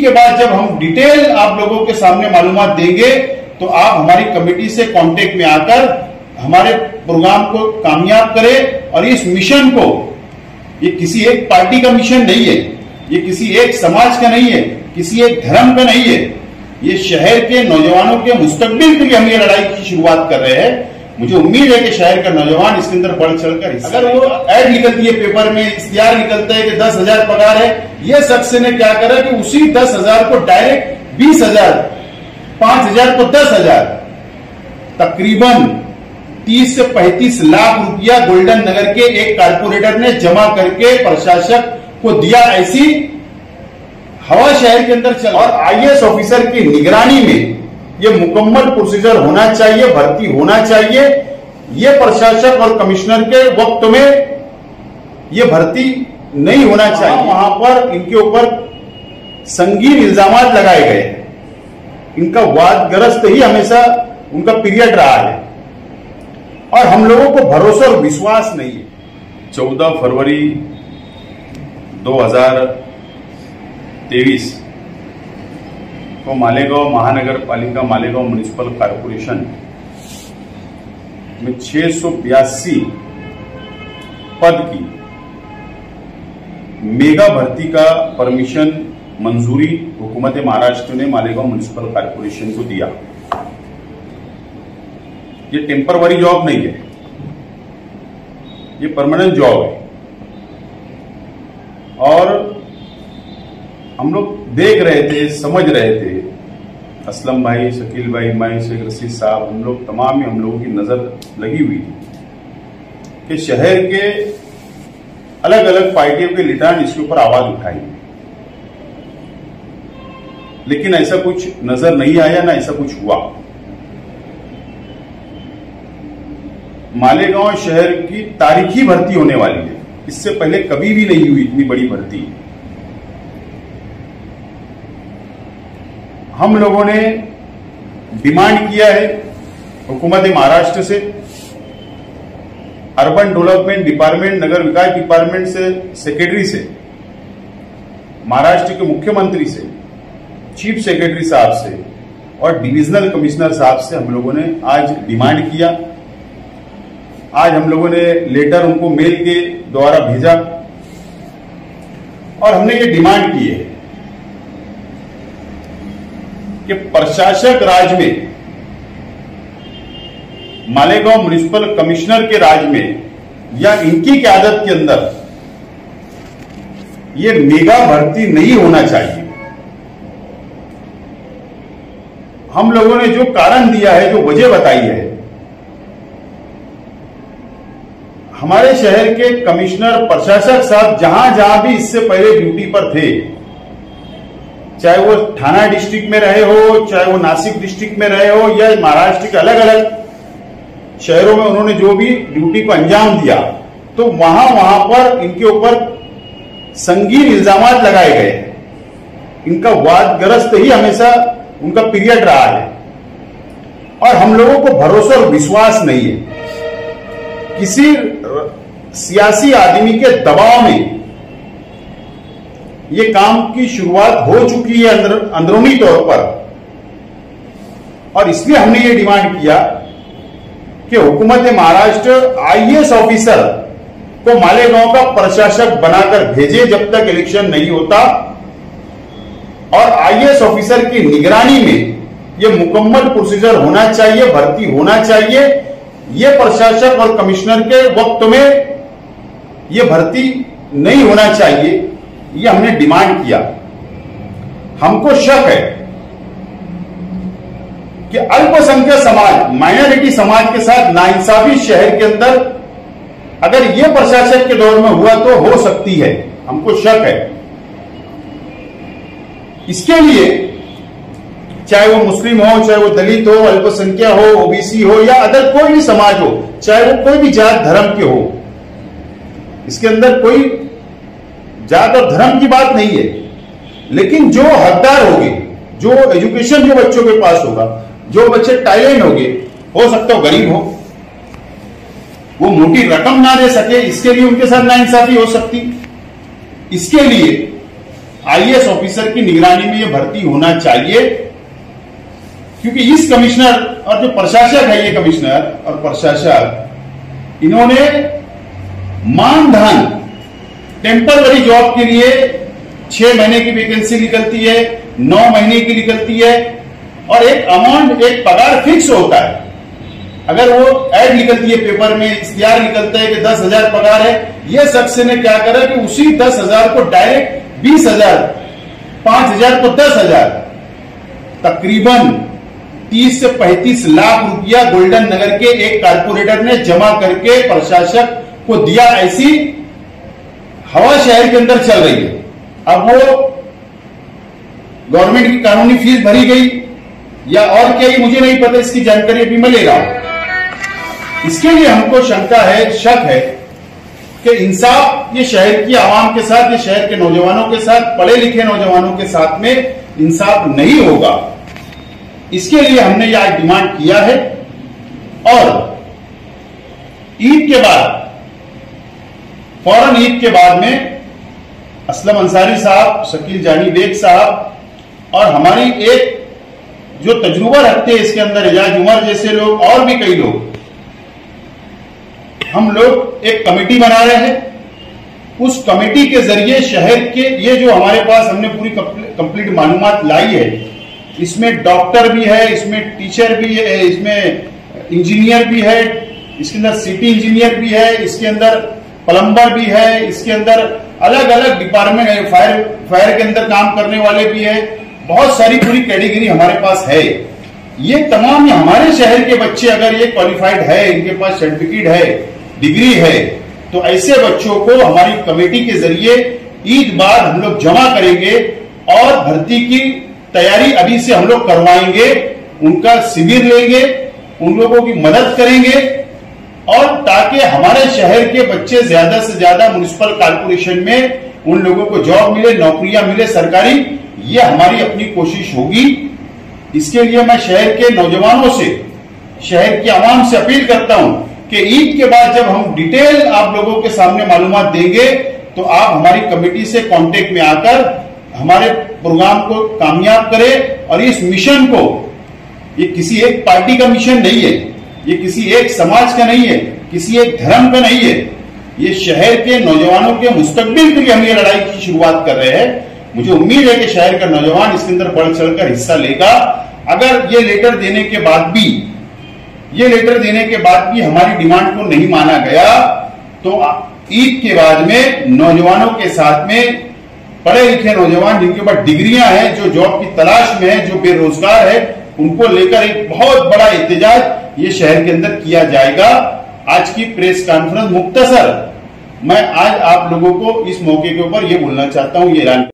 Meeting के बाद जब हम डिटेल आप लोगों के सामने मालूमात देंगे तो आप हमारी कमेटी से कांटेक्ट में आकर हमारे प्रोग्राम को कामयाब करें। और इस मिशन को, ये किसी एक पार्टी का मिशन नहीं है, ये किसी एक समाज का नहीं है, किसी एक धर्म का नहीं है, ये शहर के नौजवानों के मुस्तकबिल के लिए हम ये लड़ाई की शुरुआत कर रहे हैं। मुझे उम्मीद है कि शहर का नौजवान इसके अंदर बढ़ चढ़कर, अगर वो ऐड निकलती है पेपर में, इश्तिहार निकलता है कि 10,000 पगार है, ये शख्स ने क्या करा कि उसी 10,000 को डायरेक्ट 20,000, 5,000 को 10,000, तकरीबन 30 से 35 लाख रुपया गोल्डन नगर के एक कारपोरेटर ने जमा करके प्रशासक को दिया। ऐसी हवा शहर के अंदर चल। और आईएएस ऑफिसर की निगरानी में ये मुकम्मल प्रोसीजर होना चाहिए, भर्ती होना चाहिए। ये प्रशासक और कमिश्नर के वक्त में ये भर्ती नहीं होना चाहिए। वहां पर इनके ऊपर संगीन इल्जाम लगाए गए, इनका वादग्रस्त ही हमेशा उनका पीरियड रहा है और हम लोगों को भरोसा और विश्वास नहीं है। 14 फरवरी 2023 को मालेगांव महानगर पालिका, मालेगांव म्युनिसिपल कॉर्पोरेशन में 682 पद की मेगा भर्ती का परमिशन मंजूरी हुकूमत महाराष्ट्र ने मालेगांव म्युनिसिपल कॉर्पोरेशन को दिया। ये टेम्परवरी जॉब नहीं है, ये परमानेंट जॉब है। और हम लोग देख रहे थे, समझ रहे थे, असलम भाई, शकील भाई, मैं, शेख रशीद साहब, हम लोग तमाम हम लोगों की नजर लगी हुई थी कि शहर के अलग अलग पार्टियों के लीडर इसके ऊपर आवाज उठाएंगे, लेकिन ऐसा कुछ नजर नहीं आया, ना ऐसा कुछ हुआ। मालेगांव शहर की तारीखी भर्ती होने वाली है, इससे पहले कभी भी नहीं हुई इतनी बड़ी भर्ती। हम लोगों ने डिमांड किया है हुकूमत महाराष्ट्र से, अर्बन डेवलपमेंट डिपार्टमेंट, नगर विकास डिपार्टमेंट से, सेक्रेटरी से, महाराष्ट्र के मुख्यमंत्री से, चीफ सेक्रेटरी साहब से और डिविजनल कमिश्नर साहब से हम लोगों ने आज डिमांड किया। आज हम लोगों ने लेटर उनको मेल के द्वारा भेजा और हमने ये डिमांड की है कि प्रशासक राज में, मालेगांव म्युनिसिपल कमिश्नर के राज में या इनकी क़यादत के अंदर ये मेगा भर्ती नहीं होना चाहिए। हम लोगों ने जो कारण दिया है, जो वजह बताई है, हमारे शहर के कमिश्नर, प्रशासक साहब जहां जहां भी इससे पहले ड्यूटी पर थे, चाहे वो थाना डिस्ट्रिक्ट में रहे हो, चाहे वो नासिक डिस्ट्रिक्ट में रहे हो, या महाराष्ट्र के अलग अलग शहरों में उन्होंने जो भी ड्यूटी को अंजाम दिया, तो वहां पर इनके ऊपर संगीन इल्जाम लगाए गए। इनका वादग्रस्त ही हमेशा उनका पीरियड रहा है और हम लोगों को भरोसा और विश्वास नहीं है। किसी सियासी आदमी के दबाव में ये काम की शुरुआत हो चुकी है अंदरूनी तौर पर, और इसलिए हमने ये डिमांड किया कि हुकूमत महाराष्ट्र आईएएस ऑफिसर को मालेगांव का प्रशासक बनाकर भेजे जब तक इलेक्शन नहीं होता, और आईएएस ऑफिसर की निगरानी में ये मुकम्मल प्रोसीजर होना चाहिए, भर्ती होना चाहिए। ये प्रशासक और कमिश्नर के वक्त में ये भर्ती नहीं होना चाहिए, ये हमने डिमांड किया। हमको शक है कि अल्पसंख्यक समाज, माइनॉरिटी समाज के साथ नाइंसाफी शहर के अंदर अगर ये प्रशासक के दौर में हुआ तो हो सकती है, हमको शक है। इसके लिए चाहे वो मुस्लिम हो, चाहे वो दलित हो, अल्पसंख्यक हो, ओबीसी हो, या अदर कोई भी समाज हो, चाहे वो कोई भी जात धर्म के हो, इसके अंदर कोई जात और धर्म की बात नहीं है। लेकिन जो हकदार होंगे, जो एजुकेशन जो बच्चों के पास होगा, जो बच्चे टैलेंट होंगे, हो सकता हो गरीब हो, वो मोटी रकम ना दे सके, इसके लिए उनके साथ नाइंसाफी हो सकती। इसके लिए आईएएस ऑफिसर की निगरानी में यह भर्ती होना चाहिए, क्योंकि इस कमिश्नर और जो प्रशासक है, ये कमिश्नर और प्रशासक, इन्होंने मानधन टेम्पररी जॉब के लिए 6 महीने की वैकेंसी निकलती है, 9 महीने की निकलती है, और एक अमाउंट, एक पगार फिक्स होता है। अगर वो ऐड निकलती है पेपर में, इश्तिहार निकलता है कि 10,000 पगार है, ये शख्स ने क्या करा कि उसी 10,000 को डायरेक्ट 20,000, 5,000 को 10,000, तकरीबन 30 से 35 लाख रुपया गोल्डन नगर के एक कारपोरेटर ने जमा करके प्रशासक को दिया। ऐसी हवा शहर के अंदर चल रही है। अब वो गवर्नमेंट की कानूनी फीस भरी गई या और क्या, ये मुझे नहीं पता, इसकी जानकारी अभी मैं ले रहा हूं। इसके लिए हमको शंका है, शक है कि इंसाफ ये शहर की आवाम के साथ, ये शहर के नौजवानों के साथ, पढ़े लिखे नौजवानों के साथ में इंसाफ नहीं होगा। इसके लिए हमने यह डिमांड किया है। और ईद के बाद, फौरन ईद के बाद में असलम अंसारी साहब, शकील जानी बेग साहब और हमारी एक जो तजुर्बा रखते हैं इसके अंदर, एजाज उमर जैसे लोग और भी कई लोग, हम लोग एक कमेटी बना रहे हैं। उस कमेटी के जरिए शहर के, ये जो हमारे पास हमने पूरी कंप्लीट मालूमात लाई है, इसमें डॉक्टर भी है, इसमें टीचर भी है, इसमें इंजीनियर भी है, इसके अंदर सिटी इंजीनियर भी है, इसके अंदर प्लम्बर भी है, इसके अंदर अलग अलग डिपार्टमेंट है, फायर के अंदर काम करने वाले भी है, बहुत सारी पूरी कैटेगरी हमारे पास है। ये तमाम हमारे शहर के बच्चे अगर ये क्वालिफाइड है, इनके पास सर्टिफिकेट है, डिग्री है, तो ऐसे बच्चों को हमारी कमेटी के जरिए ईद बाद हम लोग जमा करेंगे और भर्ती की तैयारी अभी से हम लोग करवाएंगे, उनका शिविर लेंगे, उन लोगों की मदद करेंगे, और ताकि हमारे शहर के बच्चे ज्यादा से ज्यादा म्युनिसिपल कॉर्पोरेशन में उन लोगों को जॉब मिले, नौकरियां मिले सरकारी, ये हमारी अपनी कोशिश होगी। इसके लिए मैं शहर के नौजवानों से, शहर की आवाम से अपील करता हूं कि ईद के बाद जब हम डिटेल आप लोगों के सामने मालूमात देंगे, तो आप हमारी कमेटी से कांटेक्ट में आकर हमारे प्रोग्राम को कामयाब करें। और इस मिशन को, ये किसी एक पार्टी का मिशन नहीं है, ये किसी एक समाज का नहीं है, किसी एक धर्म का नहीं है, ये शहर के नौजवानों के मुस्तकबिल के लिए हम ये लड़ाई की शुरुआत कर रहे हैं। मुझे उम्मीद है कि शहर का नौजवान इसके अंदर बढ़ चढ़कर हिस्सा लेगा। अगर ये लेटर देने के बाद भी हमारी डिमांड को नहीं माना गया, तो ईद के बाद में नौजवानों के साथ में पढ़े लिखे नौजवान जिनके पास डिग्रियां हैं, जो जॉब की तलाश में है, जो बेरोजगार है, उनको लेकर एक बहुत बड़ा एहतजाज ये शहर के अंदर किया जाएगा। आज की प्रेस कॉन्फ्रेंस मुख्तसर मैं आज आप लोगों को इस मौके के ऊपर ये बोलना चाहता हूं, ये ऐलान